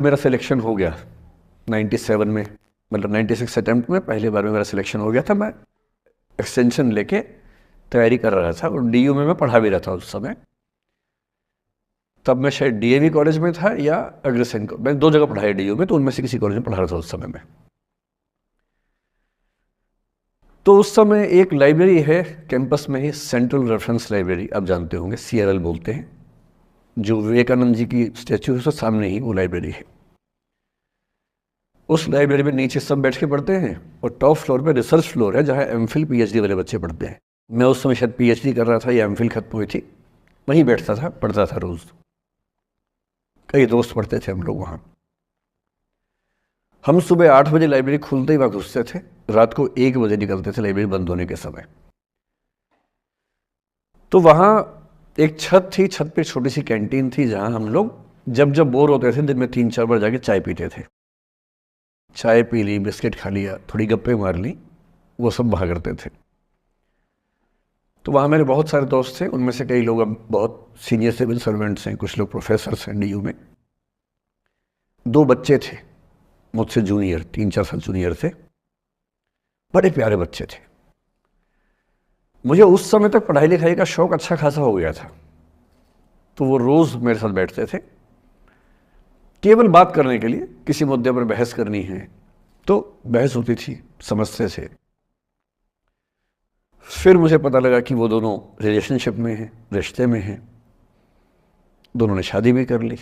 मेरा सिलेक्शन हो गया 97 में, मतलब 96 अटेम्प्ट में पहली बार में मेरा सिलेक्शन हो गया था। मैं एक्सटेंशन लेके तैयारी कर रहा था और डीयू में मैं पढ़ा भी रहा था उस समय। तब मैं शायद डीएवी कॉलेज में था या अग्रसेन को, मैं 2 जगह पढ़ा है डीयू में, तो उनमें से किसी कॉलेज में पढ़ा रहा था उस समय में। तो उस समय एक लाइब्रेरी है कैंपस में ही, सेंट्रल रेफरेंस लाइब्रेरी, आप जानते होंगे, सीआरएल बोलते हैं, जो विवेकानंद जी की स्टैच्यू है उसके सामने ही वो लाइब्रेरी है। उस लाइब्रेरी में नीचे सब बैठ के पढ़ते हैं और टॉप फ्लोर पे रिसर्च फ्लोर है जहाँ एमफिल पीएचडी वाले बच्चे पढ़ते हैं। मैं उस समय शायद पीएचडी कर रहा था या एमफिल खत्म हुई थी, वहीं बैठता था, पढ़ता था रोज़। कई दोस्त पढ़ते थे हम लोग वहाँ। हम सुबह 8 बजे लाइब्रेरी खुलते ही वहाँ घुसते थे, रात को 1 बजे निकलते थे लाइब्रेरी बंद होने के समय। तो वहाँ एक छत थी, छत पे छोटी सी कैंटीन थी जहाँ हम लोग जब जब बोर होते थे दिन में 3-4 बार जाके चाय पीते थे। चाय पी ली, बिस्किट खा लिया, थोड़ी गप्पे मार ली, वो सब वहाँ करते थे। तो वहाँ मेरे बहुत सारे दोस्त थे, उनमें से कई लोग अब बहुत सीनियर सिविल सर्वेंट्स हैं, कुछ लोग प्रोफेसर्स हैं डीयू में। 2 बच्चे थे मुझसे जूनियर, 3-4 साल जूनियर थे, बड़े प्यारे बच्चे थे। मुझे उस समय तक पढ़ाई लिखाई का शौक अच्छा खासा हो गया था, तो वो रोज़ मेरे साथ बैठते थे केवल बात करने के लिए। किसी मुद्दे पर बहस करनी है तो बहस होती थी, समझते थे। फिर मुझे पता लगा कि वो दोनों रिलेशनशिप में हैं, रिश्ते में हैं। दोनों ने शादी भी कर ली।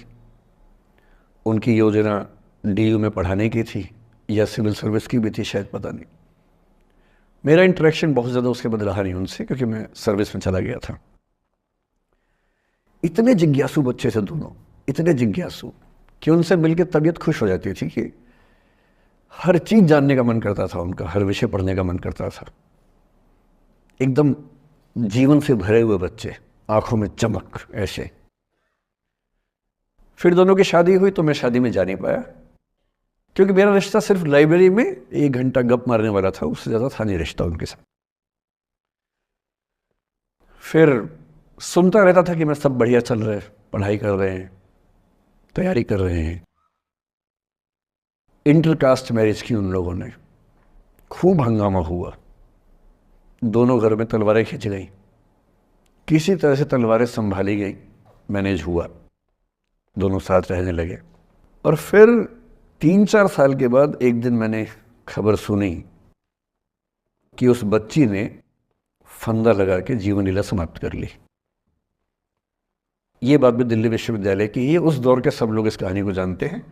उनकी योजना डीयू में पढ़ाने की थी या सिविल सर्विस की भी थी शायद, पता नहीं। मेरा इंटरेक्शन बहुत ज़्यादा उसके बाद रहा नहीं उनसे, क्योंकि मैं सर्विस में चला गया था। इतने जिज्ञासु बच्चे थे दोनों, इतने जिज्ञासु कि उनसे मिलकर तबीयत खुश हो जाती थी कि हर चीज़ जानने का मन करता था उनका, हर विषय पढ़ने का मन करता था। एकदम जीवन से भरे हुए बच्चे, आंखों में चमक ऐसे। फिर दोनों की शादी हुई तो मैं शादी में जा नहीं पाया, क्योंकि मेरा रिश्ता सिर्फ लाइब्रेरी में 1 घंटा गप मारने वाला था, उससे ज़्यादा था नहीं रिश्ता उनके साथ। फिर सुनता रहता था कि मैं सब बढ़िया चल रहे, पढ़ाई कर रहे हैं, तैयारी कर रहे हैं। इंटरकास्ट मैरिज की उन लोगों ने, खूब हंगामा हुआ, दोनों घर में तलवारें खिंच गई। किसी तरह से तलवारें संभाली गई, मैनेज हुआ, दोनों साथ रहने लगे। और फिर 3-4 साल के बाद एक दिन मैंने खबर सुनी कि उस बच्ची ने फंदा लगा के जीवन लीला समाप्त कर ली। ये बात भी दिल्ली विश्वविद्यालय की, ये उस दौर के सब लोग इस कहानी को जानते हैं।